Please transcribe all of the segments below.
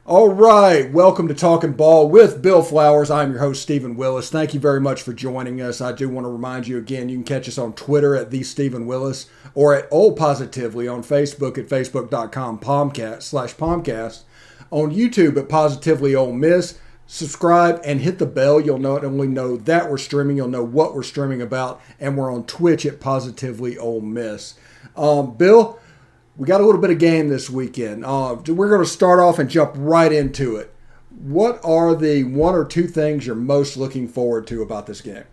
All right, welcome to Talking Ball with Bill Flowers. I'm your host, Stephen Willis. Thank you very much for joining us. I do want to remind you again, you can catch us on Twitter at the Stephen Willis or at Old Positively on Facebook at facebook.com/Pomcast, on YouTube at Positively Ole Miss. Subscribe and hit the bell. You'll not only know that we're streaming, you'll know what we're streaming about, and we're on Twitch at Positively Ole Miss. Bill, we got a little bit of game this weekend. We're going to start off and jump right into it. What are the one or two things you're most looking forward to about this game?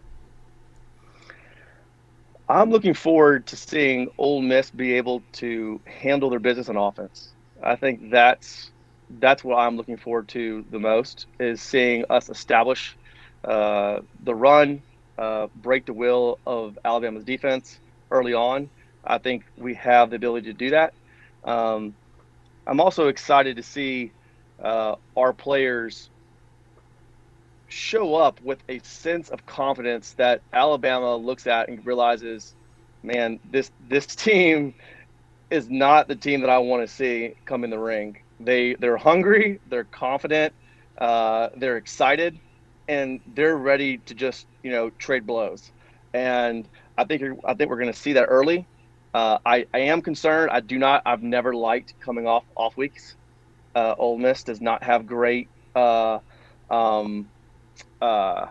I'm looking forward to seeing Ole Miss be able to handle their business on offense. I think that's what I'm looking forward to the most is seeing us establish the run, break the will of Alabama's defense early on. I think we have the ability to do that. Um, I'm also excited to see our players show up with a sense of confidence that Alabama looks at and realizes, man, this team is not the team that I want to see come in the ring. They're hungry, they're confident, they're excited, and they're ready to just trade blows. And I think we're going to see that early. I am concerned. I've never liked coming off weeks. Ole Miss does not um, uh,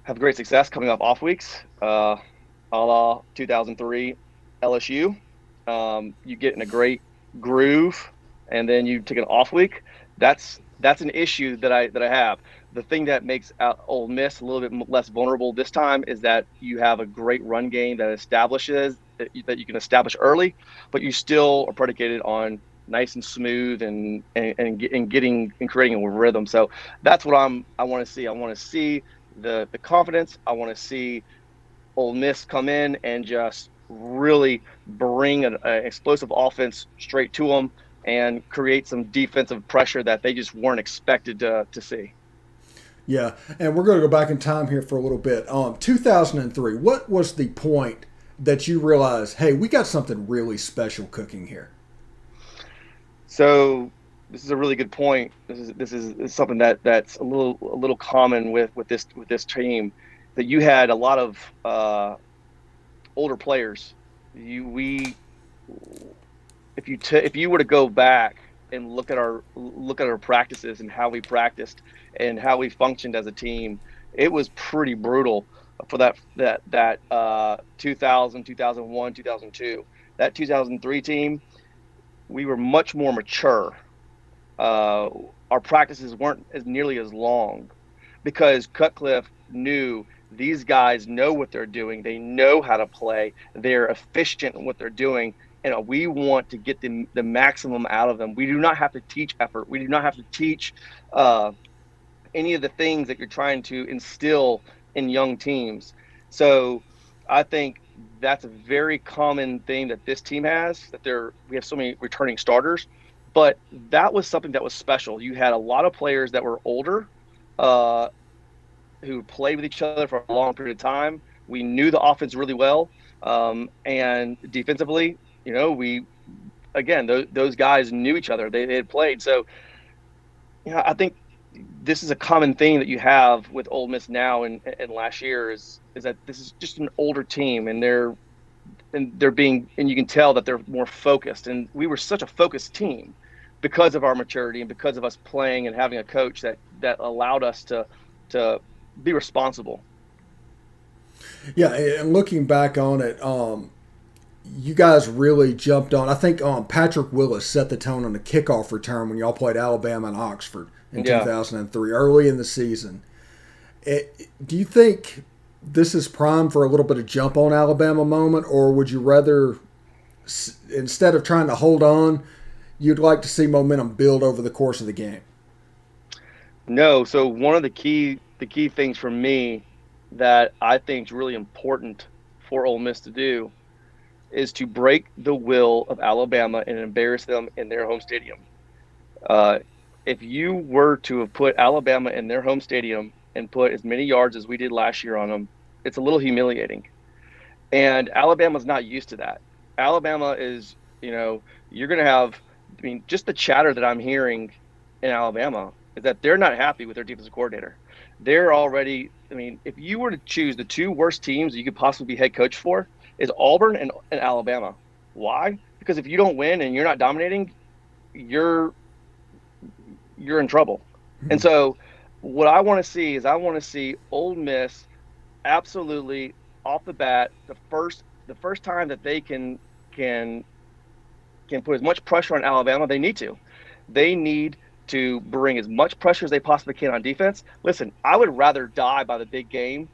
have great success coming off weeks, a la 2003 LSU. You get in a great groove, and then you take an off week. That's an issue that I have. The thing that makes Ole Miss a little bit less vulnerable this time is that you have a great run game that establishes that you can establish early, but you still are predicated on nice and smooth and getting and creating a rhythm. So that's what I want to see. I want to see the confidence. I want to see Ole Miss come in and just really bring an explosive offense straight to them and create some defensive pressure that they just weren't expected to see. Yeah, and we're going to go back in time here for a little bit. 2003, what was the point that you realized, hey, we got something really special cooking here? So this is a really good point. This is something that's a little common with this team, that you had a lot of older players. You we if you were to go back and look at our practices and how we practiced and how we functioned as a team, it was pretty brutal for that 2000, 2001, 2002. That 2003 team, we were much more mature. Uh, our practices weren't as nearly as long because Cutcliffe knew these guys know what they're doing. They know how to play. They're efficient in what they're doing. And we want to get the maximum out of them. We do not have to teach effort. We do not have to teach uh, any of the things that you're trying to instill in young teams. So I think that's a very common thing that this team has, that we have so many returning starters, but that was something that was special. You had a lot of players that were older, uh, who played with each other for a long period of time. We knew the offense really well, and defensively, we again those guys knew each other. They had played, so I think this is a common thing that you have with Ole Miss now and last year is that this is just an older team, and they're being, and you can tell that they're more focused. And we were such a focused team because of our maturity and because of us playing and having a coach that allowed us to be responsible. Yeah, and looking back on it, you guys really jumped on. I think Patrick Willis set the tone on the kickoff return when y'all played Alabama and Oxford in Yeah. 2003, early in the season. Do you think this is prime for a little bit of jump on Alabama moment, or would you rather, instead of trying to hold on, you'd like to see momentum build over the course of the game? No. So one of the key things for me that I think is really important for Ole Miss to do is to break the will of Alabama and embarrass them in their home stadium. Uh, if you were to have put Alabama in their home stadium and put as many yards as we did last year on them, it's a little humiliating. And Alabama's not used to that. Alabama is, you're going to have, I mean, just the chatter that I'm hearing in Alabama is that they're not happy with their defensive coordinator. They're already, I mean, if you were to choose the two worst teams you could possibly be head coach for, is Auburn and Alabama. Why? Because if you don't win and you're not dominating, you're you're in trouble. And so what I want to see is I want to see Ole Miss absolutely off the bat, the first time that they can can put as much pressure on Alabama, they need to. They need to bring as much pressure as they possibly can on defense. Listen, I would rather die by the big game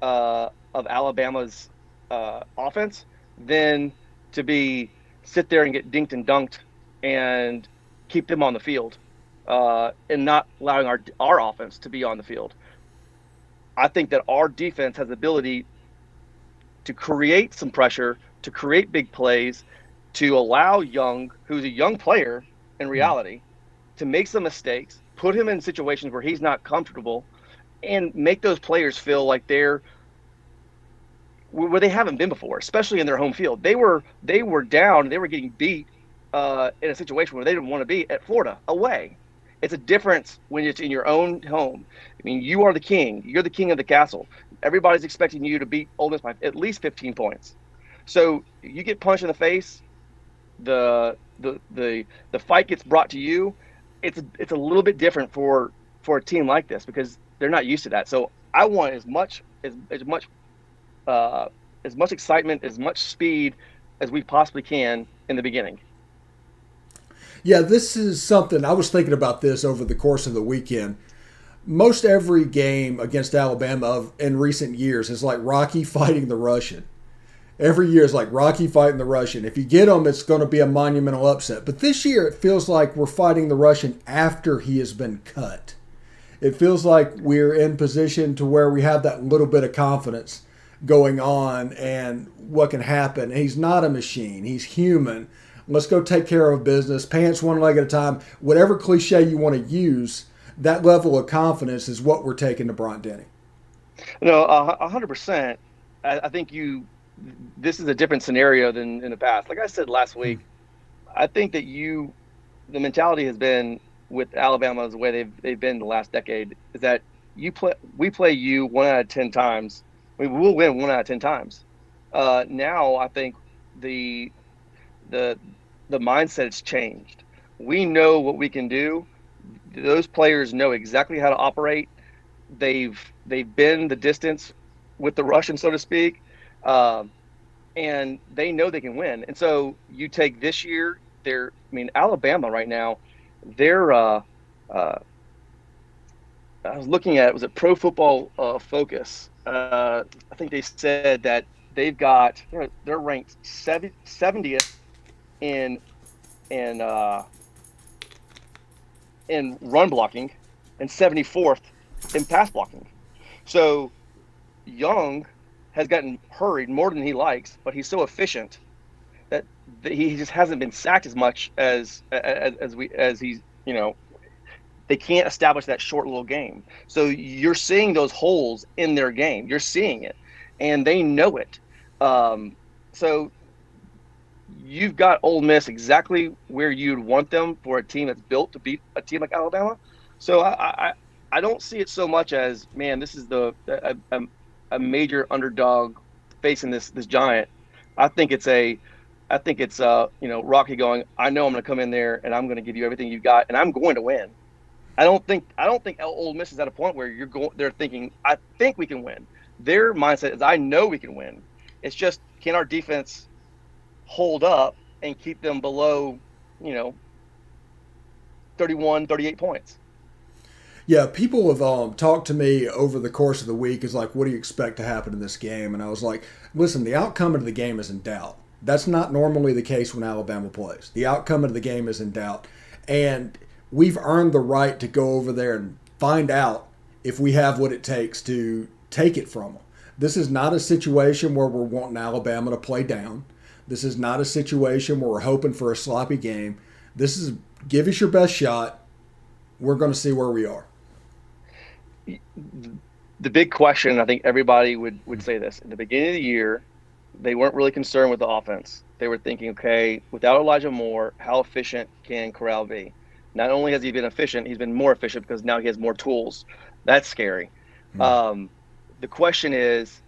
of Alabama's offense than to be sit there and get dinked and dunked and keep them on the field and not allowing our offense to be on the field. I think that our defense has the ability to create some pressure, to create big plays, to allow Young, who's a young player in reality, to make some mistakes, put him in situations where he's not comfortable, and make those players feel like they're where they haven't been before, especially in their home field. They were down, they were getting beat in a situation where they didn't want to be at Florida away. It's a difference when it's in your own home. I mean, you are the king. You're the king of the castle. Everybody's expecting you to beat Ole Miss by at least 15 points. So you get punched in the face. The fight gets brought to you. It's a little bit different for a team like this because they're not used to that. So I want as much excitement, as much speed as we possibly can in the beginning. Yeah, this is something I was thinking about this over the course of the weekend. Most every game against Alabama in recent years is like Rocky fighting the Russian. Every year is like Rocky fighting the Russian. If you get him, it's going to be a monumental upset. But this year, it feels like we're fighting the Russian after he has been cut. It feels like we're in position to where we have that little bit of confidence going on and what can happen. He's not a machine. He's human. Let's go take care of business. Pants one leg at a time. Whatever cliche you want to use, that level of confidence is what we're taking to Bryant Denny. No, 100%. I think this is a different scenario than in the past. Like I said last week, I think that the mentality has been with Alabama is the way they've been the last decade is that we play you 1 out of 10 times. We'll win 1 out of 10 times. Now I think the the the mindset's changed. We know what we can do. Those players know exactly how to operate. They've been the distance with the Russian, so to speak, and they know they can win. And so you take this year, Alabama right now, they're. I was looking at was it Pro Football Focus. I think they said that they're ranked 70th in in uh, in run blocking and 74th in pass blocking. So Young has gotten hurried more than he likes, but he's so efficient that he just hasn't been sacked as much as he's they can't establish that short little game. So you're seeing those holes in their game. You're seeing it, and they know it. So you've got Ole Miss exactly where you'd want them for a team that's built to beat a team like Alabama. So I don't see it so much as, man, this is a major underdog facing this giant. I think it's Rocky going, I know I'm going to come in there and I'm going to give you everything you've got and I'm going to win. I don't think Ole Miss is at a point where they're thinking, I think we can win. Their mindset is, I know we can win. It's just, can our defense hold up and keep them below, 31, 38 points? Yeah, people have talked to me over the course of the week is like, what do you expect to happen in this game? And I was like, listen, the outcome of the game is in doubt. That's not normally the case when Alabama plays. The outcome of the game is in doubt. And we've earned the right to go over there and find out if we have what it takes to take it from them. This is not a situation where we're wanting Alabama to play down. This is not a situation where we're hoping for a sloppy game. This is give us your best shot. We're going to see where we are. The big question, I think everybody would say this. In the beginning of the year, they weren't really concerned with the offense. They were thinking, okay, without Elijah Moore, how efficient can Corral be? Not only has he been efficient, he's been more efficient because now he has more tools. That's scary. Um, the question is,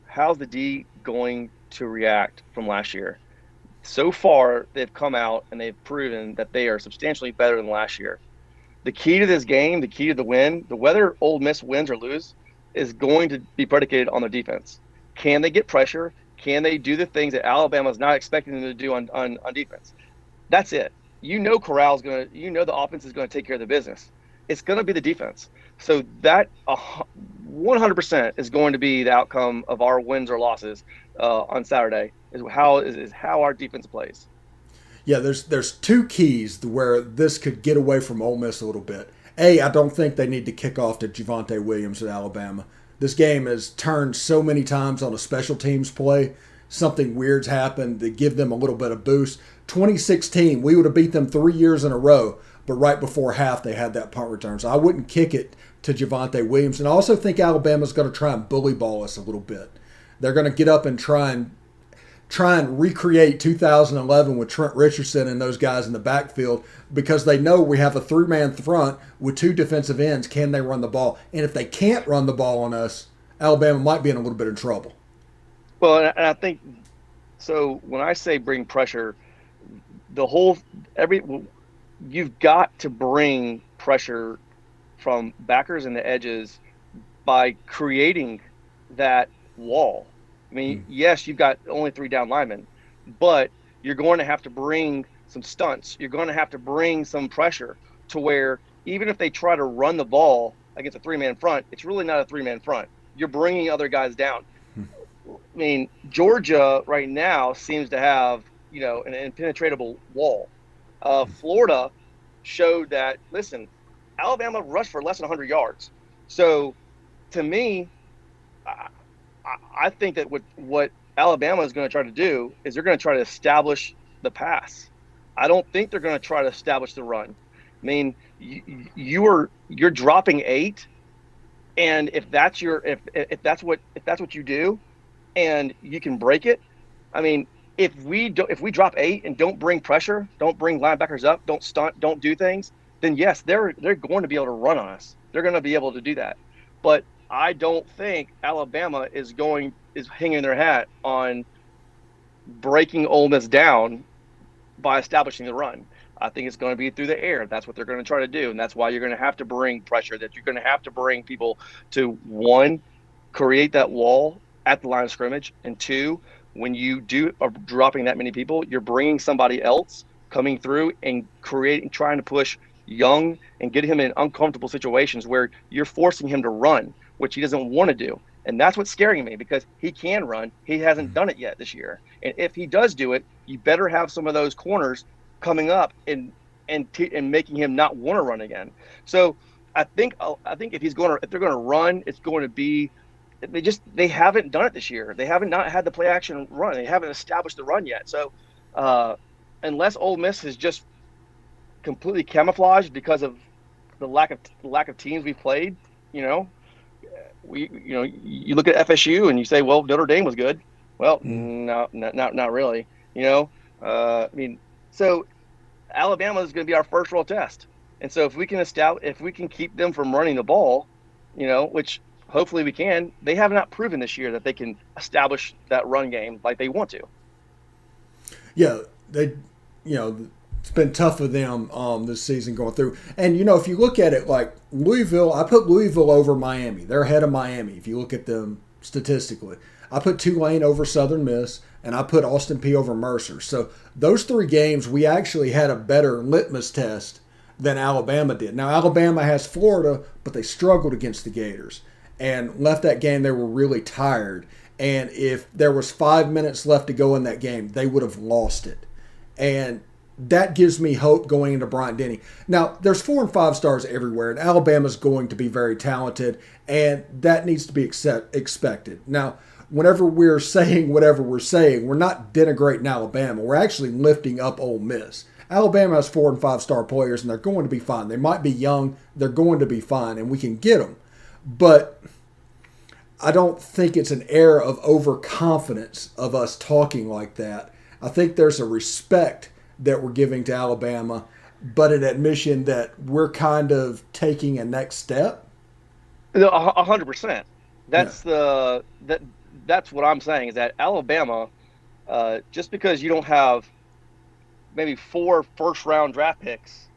how's the D going to react from last year? So far, they've come out and they've proven that they are substantially better than last year. The key to this game, the key to the win, the whether Ole Miss wins or lose, is going to be predicated on their defense. Can they get pressure? Can they do the things that Alabama is not expecting them to do on defense? That's it. Corral's going to, the offense is going to take care of the business. It's going to be the defense. So that 100% is going to be the outcome of our wins or losses on Saturday. Is how our defense plays. Yeah, there's two keys where this could get away from Ole Miss a little bit. I don't think they need to kick off to Javonte Williams at Alabama. This game has turned so many times on a special teams play. Something weird's happened to give them a little bit of boost. 2016, we would have beat them 3 years in a row, but right before half they had that punt return. So I wouldn't kick it to Javonte Williams. And I also think Alabama's going to try and bully ball us a little bit. They're going to get up and try and recreate 2011 with Trent Richardson and those guys in the backfield because they know we have a three-man front with two defensive ends. Can they run the ball? And if they can't run the ball on us, Alabama might be in a little bit of trouble. Well, and I think so. When I say bring pressure, you've got to bring pressure from backers and the edges by creating that wall. I mean, yes, you've got only 3 down linemen, but you're going to have to bring some stunts. You're going to have to bring some pressure to where even if they try to run the ball against a 3-man front, it's really not a 3-man front. You're bringing other guys down. I mean, Georgia right now seems to have, an impenetrable wall. Florida showed that, listen, Alabama rushed for less than 100 yards. So to me, I think that what Alabama is going to try to do is they're going to try to establish the pass. I don't think they're going to try to establish the run. I mean, you're dropping 8, and if that's what you do, and you can break it. I mean, if we drop 8 and don't bring pressure, don't bring linebackers up, don't stunt, don't do things, then yes, they're going to be able to run on us. They're going to be able to do that. But I don't think Alabama is hanging their hat on breaking Ole Miss down by establishing the run. I think it's going to be through the air. That's what they're going to try to do, and that's why you're going to have to bring pressure. That you're going to have to bring people to, one, create that wall at the line of scrimmage, and 2, when you are dropping that many people, you're bringing somebody else coming through and trying to push Young and get him in uncomfortable situations where you're forcing him to run, which he doesn't want to do. And that's what's scaring me because he can run. He hasn't done it yet this year. And if he does do it, you better have some of those corners coming up and making him not want to run again. So I think if they're going to run, it's going to be they haven't done it this year. They haven't not had the play action run. They haven't established the run yet. So unless Ole Miss has just completely camouflaged because of the lack of teams we've played, you look at FSU and you say, well, Notre Dame was good. Well, no, not really. I mean, so Alabama is going to be our first real test. And so if we can keep them from running the ball, which hopefully we can, they have not proven this year that they can establish that run game like they want to. Yeah, it's been tough for them this season going through. And, if you look at it like Louisville, I put Louisville over Miami. They're ahead of Miami if you look at them statistically. I put Tulane over Southern Miss, and I put Austin Peay over Mercer. So those 3 games, we actually had a better litmus test than Alabama did. Now, Alabama has Florida, but they struggled against the Gators and left that game. They were really tired. And if there was 5 minutes left to go in that game, they would have lost it. And that gives me hope going into Bryant-Denny. Now, there's 4 and 5 stars everywhere, and Alabama's going to be very talented, and that needs to be expected. Now, whenever we're saying whatever we're saying, we're not denigrating Alabama. We're actually lifting up Ole Miss. Alabama has 4 and 5 star players, and they're going to be fine. They might be young. They're going to be fine, and we can get them. But I don't think it's an air of overconfidence of us talking like that. I think there's a respect that we're giving to Alabama but an admission that we're kind of taking a next step. No, 100%. Yeah. That's that's what I'm saying is that Alabama, just because you don't have maybe 4 first round draft picks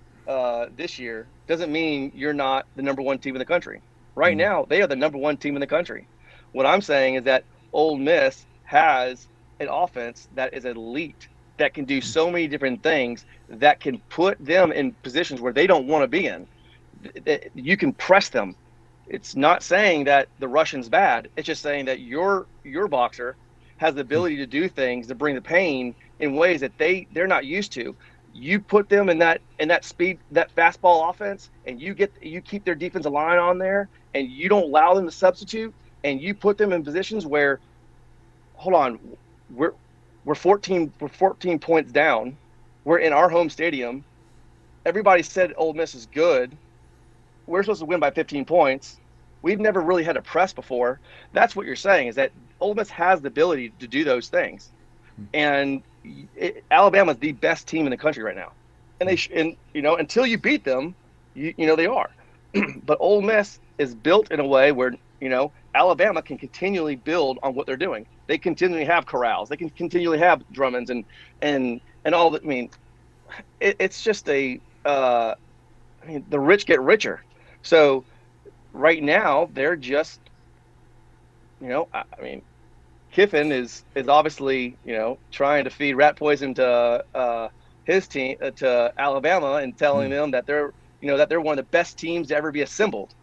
this year doesn't mean you're not the number one team in the country. Right Mm. now, they are the number one team in the country. What I'm saying is that Ole Miss has an offense that is elite, that can do so many different things, that can put them in positions where they don't want to be in. You can press them. It's not saying that the Russian's bad. It's just saying that your boxer has the ability to do things to bring the pain in ways that they're not used to. You put them in that speed, that fastball offense, and you keep their defensive line on there, and you don't allow them to substitute, and you put them in positions where, hold on, we're we're 14 points down. We're in our home stadium. Everybody said Ole Miss is good. We're supposed to win by 15 points. We've never really had a press before. That's what you're saying, is that Ole Miss has the ability to do those things. And Alabama is the best team in the country right now. And and until you beat them, they are. But Ole Miss is built in a way where, Alabama can continually build on what they're doing. They continually have corrals. They can continually have Drummonds and all that. I mean, it's just the rich get richer. So right now they're just, I mean, Kiffin is obviously, trying to feed rat poison to his team, to Alabama, and telling them that they're one of the best teams to ever be assembled.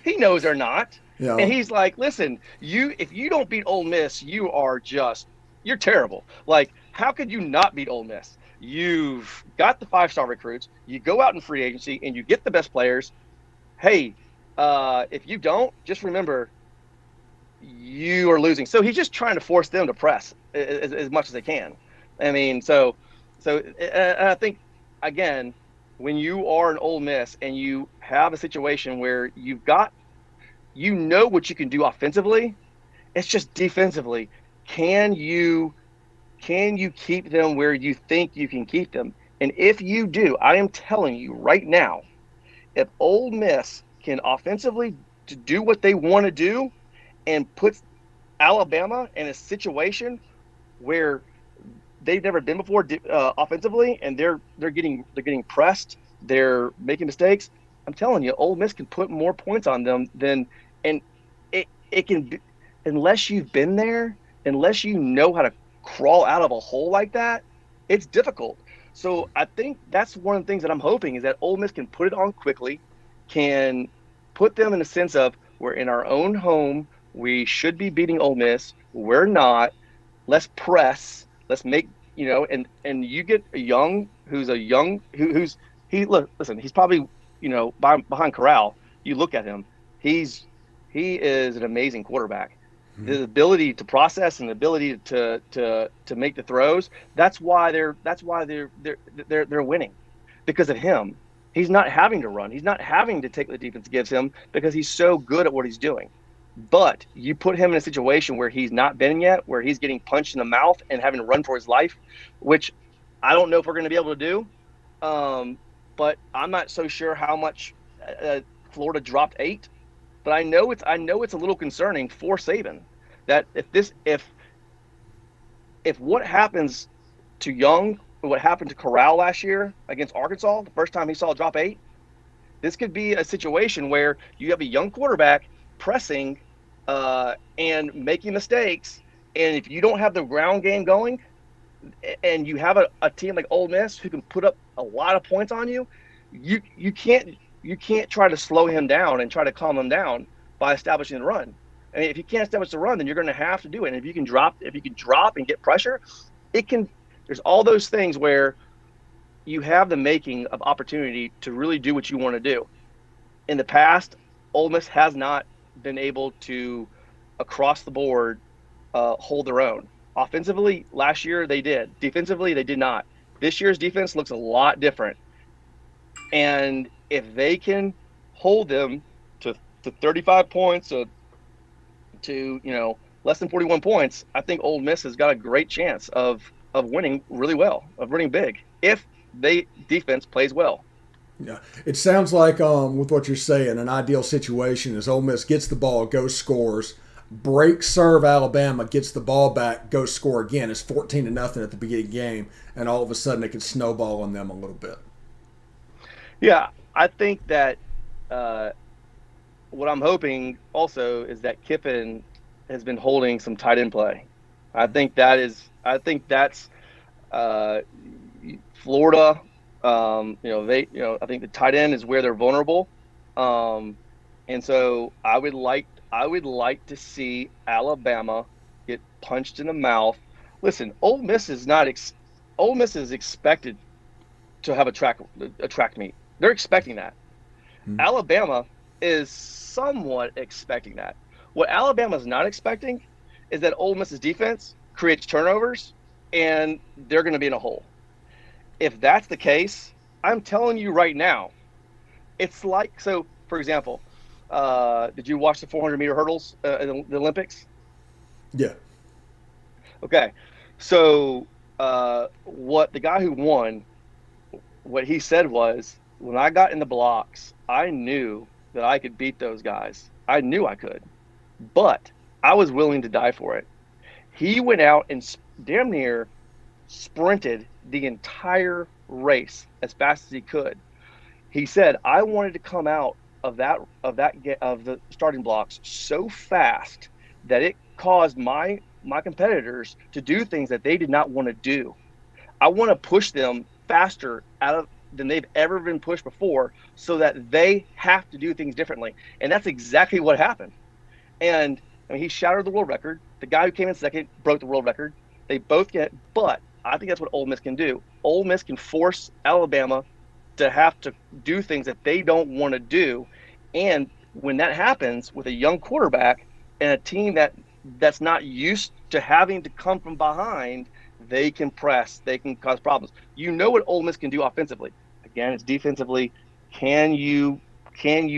He knows they're not. And Yeah. he's like, listen, if you don't beat Ole Miss, you're terrible. Like, how could you not beat Ole Miss? You've got the 5-star recruits. You go out in free agency and you get the best players. Hey, if you don't, just remember you are losing. So he's just trying to force them to press as much as they can. I mean, so I think, again, when you are an Ole Miss and you have a situation where what you can do offensively, it's just defensively. Can you keep them where you think you can keep them? And if you do, I am telling you right now, if Ole Miss can offensively do what they want to do and puts Alabama in a situation where they've never been before offensively, and they're getting pressed, they're making mistakes. I'm telling you, Ole Miss can put more points on them than, and it can be, unless you've been there, unless you know how to crawl out of a hole like that, it's difficult. So I think that's one of the things that I'm hoping, is that Ole Miss can put it on quickly, can put them in the sense of, we're in our own home, we should be beating Ole Miss, we're not. Let's press. Let's make, and you get a young who's a young who's he look listen. He's probably, behind Corral. You look at him. He is an amazing quarterback. The ability to process and the ability to make the throws. That's why they're winning, because of him. He's not having to run. He's not having to take what the defense gives him, because he's so good at what he's doing. But you put him in a situation where he's not been yet, where he's getting punched in the mouth and having to run for his life, which I don't know if we're going to be able to do. But I'm not so sure how much Florida dropped 8. But I know it's a little concerning for Saban, that if what happens to Young, what happened to Corral last year against Arkansas, the first time he saw drop 8, this could be a situation where you have a young quarterback pressing and making mistakes. And if you don't have the ground game going, and you have a team like Ole Miss who can put up a lot of points on you, you can't try to slow him down and try to calm him down by establishing the run. I mean, if you can't establish the run, then you're going to have to do it. And if you can drop and get pressure, there's all those things where you have the making of opportunity to really do what you want to do. In the past, Ole Miss has not been able to, across the board, hold their own. Offensively, last year they did. Defensively, they did not. This year's defense looks a lot different. And if they can hold them to 35 points, to less than 41 points, I think Ole Miss has got a great chance of winning really well, of winning big, if they defense plays well. Yeah, it sounds like with what you're saying, an ideal situation is Ole Miss gets the ball, goes scores, break serve Alabama, gets the ball back, goes score again. It's 14-0 at the beginning of the game, and all of a sudden it can snowball on them a little bit. Yeah, I think that uh, what I'm hoping also is that Kiffin has been holding some tight end play. I think that's uh, Florida. I think the tight end is where they're vulnerable. Um, and so I would like to see Alabama get punched in the mouth. Listen, Ole Miss is expected to have a track meet. They're expecting that. Mm-hmm. Alabama is somewhat expecting that. What Alabama's not expecting is that Ole Miss's defense creates turnovers and they're going to be in a hole. If that's the case, I'm telling you right now, it's like so. For example, did you watch the 400-meter hurdles in the Olympics? Yeah. Okay, so what the guy who won, what he said was, when I got in the blocks, I knew that I could beat those guys. I knew I could, but I was willing to die for it. He went out and damn near sprinted the entire race as fast as he could. He said, "I wanted to come out of the starting blocks so fast that it caused my competitors to do things that they did not want to do. I want to push them faster out of than they've ever been pushed before so that they have to do things differently." And that's exactly what happened. And I mean, he shattered the world record. The guy who came in second broke the world record. They both get, but I think that's what Ole Miss can do. Ole Miss can force Alabama to have to do things that they don't want to do. And when that happens with a young quarterback and a team that's not used to having to come from behind, they can press, they can cause problems. You know what Ole Miss can do offensively. Again, it's defensively. Can you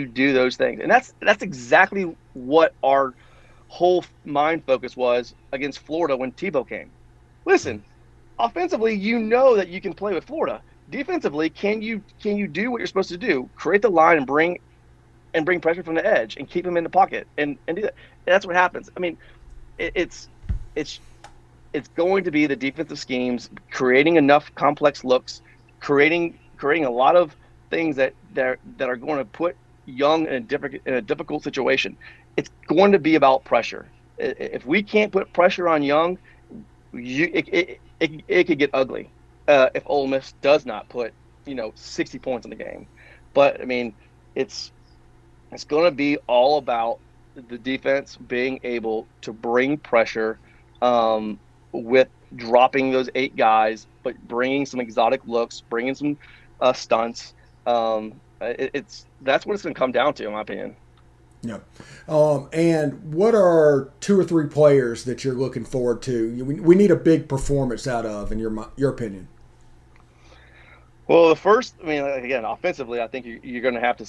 do those things? And that's exactly what our whole mind focus was against Florida when Tebow came. Listen, offensively, you know that you can play with Florida. Defensively, can you do what you're supposed to do? Create the line and bring pressure from the edge and keep them in the pocket and do that. And that's what happens. I mean, it's it's it's going to be the defensive schemes, creating enough complex looks, creating a lot of things that are going to put Young in a difficult situation. It's going to be about pressure. If we can't put pressure on Young, it could get ugly if Ole Miss does not put 60 points in the game. But I mean, it's it's going to be all about the defense being able to bring pressure with dropping those 8 guys, but bringing some exotic looks, bringing some stunts. It's that's what it's going to come down to, in my opinion. Yeah. And what are 2 or 3 players that you're looking forward to? We need a big performance out of, in your opinion. Well, the first, I mean, again, offensively, I think you're going to have to.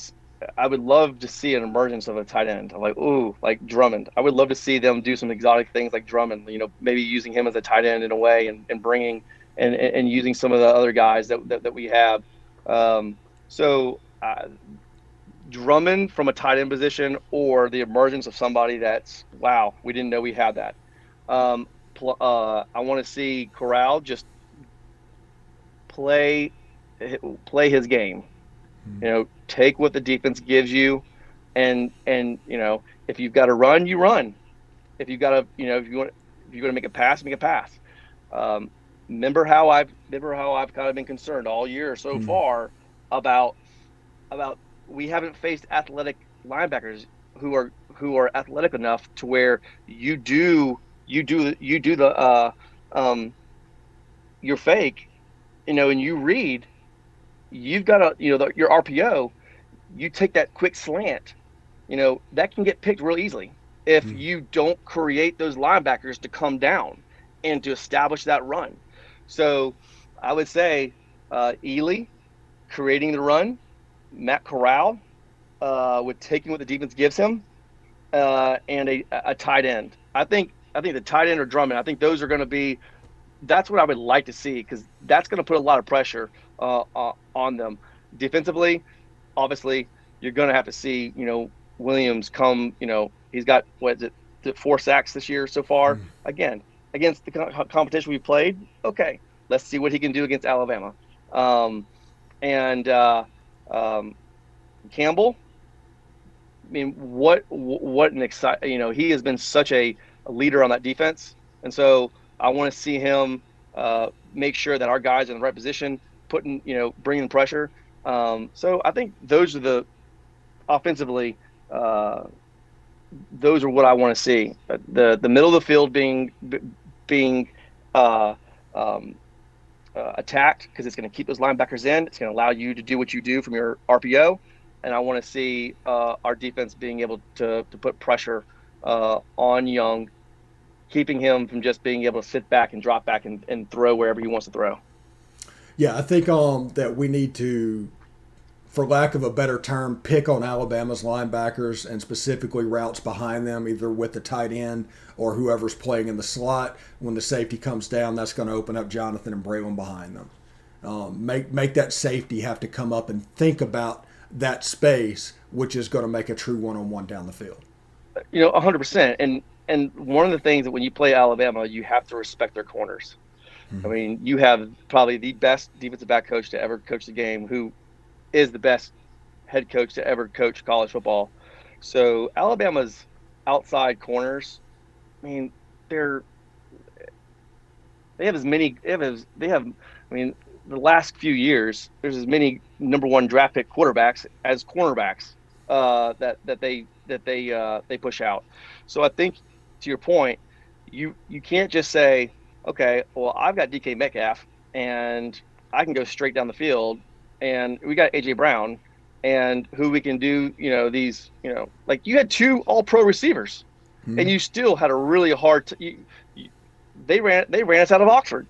I would love to see an emergence of a tight end, like like Drummond. I would love to see them do some exotic things like Drummond. Maybe using him as a tight end in a way, and bringing and using some of the other guys that we have. Um, so Drummond from a tight end position, or the emergence of somebody that's wow, we didn't know we had that. Um, I want to see Corral just play play his game. Take what the defense gives you, and if you've got to run, you run. If you've got to, if you're going to make a pass, make a pass. Um, remember how I've kind of been concerned all year so Mm-hmm. far about we haven't faced athletic linebackers who are athletic enough to where you do the um your fake, and you read. You've got your RPO. You take that quick slant, that can get picked real easily if you don't create those linebackers to come down and to establish that run. So I would say Ely creating the run, Matt Corral with taking what the defense gives him, and a tight end. I think the tight end or Drummond. I think those are going to be. That's what I would like to see because that's going to put a lot of pressure on them. Defensively, obviously, you're going to have to see, Williams come, he's got, what is it, 4 sacks this year so far. Again, against the competition we played, okay, let's see what he can do against Alabama. And Campbell, I mean, what an exciting, he has been such a leader on that defense. And so I want to see him make sure that our guys are in the right position, bringing pressure. So I think those are offensively, uh, those are what I want to see. The middle of the field being uh, um, attacked, because it's going to keep those linebackers in. It's going to allow you to do what you do from your RPO, and I want to see our defense being able to put pressure on Young, keeping him from just being able to sit back and drop back and throw wherever he wants to throw. Yeah, I think that we need to, for lack of a better term, pick on Alabama's linebackers and specifically routes behind them, either with the tight end or whoever's playing in the slot. When the safety comes down, that's going to open up Jonathan and Braylon behind them. Make that safety have to come up and think about that space, which is going to make a true one-on-one down the field. 100%. And one of the things that when you play Alabama, you have to respect their corners. I mean, you have probably the best defensive back coach to ever coach the game, who is the best head coach to ever coach college football. So Alabama's outside corners, I mean, they're they have as many they have I mean, the last few years there's as many number one draft pick quarterbacks as cornerbacks that they push out. So I think, to your point, you can't just say, okay, well, I've got DK Metcalf and I can go straight down the field, and we got AJ Brown, and who we can do, these, like you had 2 all-pro receivers, and you still had a really hard they ran us out of Oxford.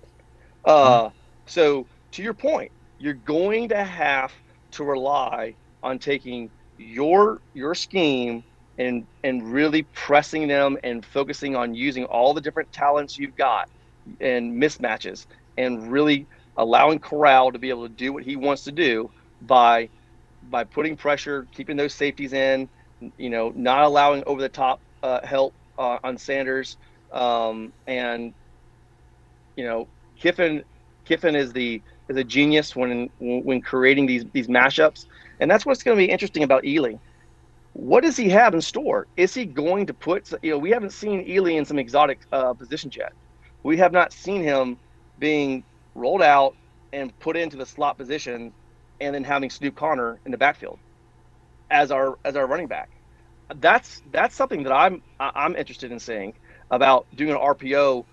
So to your point, you're going to have to rely on taking your scheme and really pressing them and focusing on using all the different talents you've got and mismatches, and really allowing Corral to be able to do what he wants to do by putting pressure, keeping those safeties in, not allowing over the top help on Sanders, and Kiffin is a genius when creating these mashups, and that's what's going to be interesting about Ely. What does he have in store? Is he going to put? We haven't seen Ely in some exotic positions yet. We have not seen him being rolled out and put into the slot position, and then having Snoop Connor in the backfield as our running back. That's something that I'm interested in seeing, about doing an RPO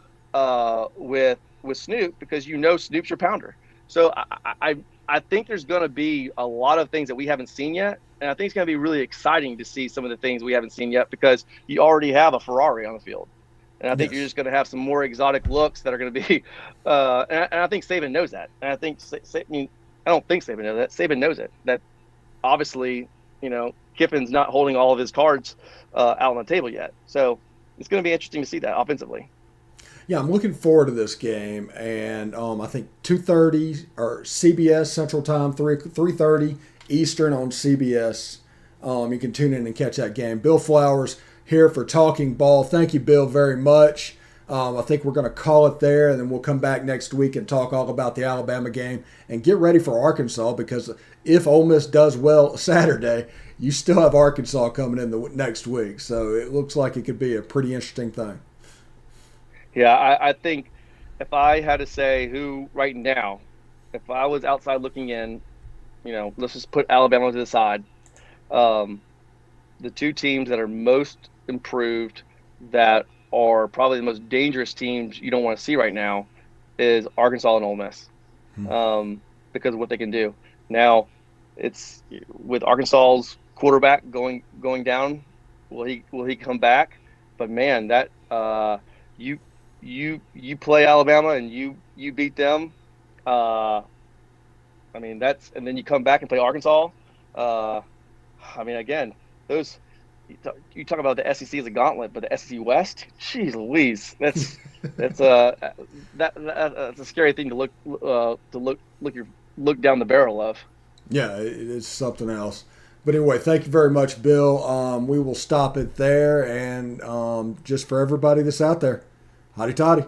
with Snoop, because Snoop's your pounder. So I think there's going to be a lot of things that we haven't seen yet, and I think it's going to be really exciting to see some of the things we haven't seen yet, because you already have a Ferrari on the field. And I think you're just going to have some more exotic looks that are going to be, and I think Saban knows that. And I think, I don't think Saban knows that. Saban knows it. That obviously, Kiffin's not holding all of his cards out on the table yet. So it's going to be interesting to see that offensively. Yeah, I'm looking forward to this game, and I think 2:30 or CBS Central Time, 3:30 Eastern on CBS. You can tune in and catch that game. Bill Flowers here for Talking Ball. Thank you, Bill, very much. I think we're going to call it there, and then we'll come back next week and talk all about the Alabama game and get ready for Arkansas, because if Ole Miss does well Saturday, you still have Arkansas coming in the next week. So it looks like it could be a pretty interesting thing. Yeah, I think if I had to say who right now, if I was outside looking in, let's just put Alabama to the side. The 2 teams that are most improved, that are probably the most dangerous teams you don't want to see right now, is Arkansas and Ole Miss, because of what they can do. Now, it's with Arkansas's quarterback going down. Will he come back? But man, that you play Alabama and you beat them. I mean, and then you come back and play Arkansas. I mean, again, those. You talk about the SEC as a gauntlet, but the SEC West, jeez Louise, that's a scary thing to look down the barrel of. Yeah, it's something else. But anyway, thank you very much, Bill. We will stop it there. And just for everybody that's out there, hotty toddy.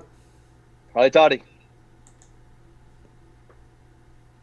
Probably Toddy.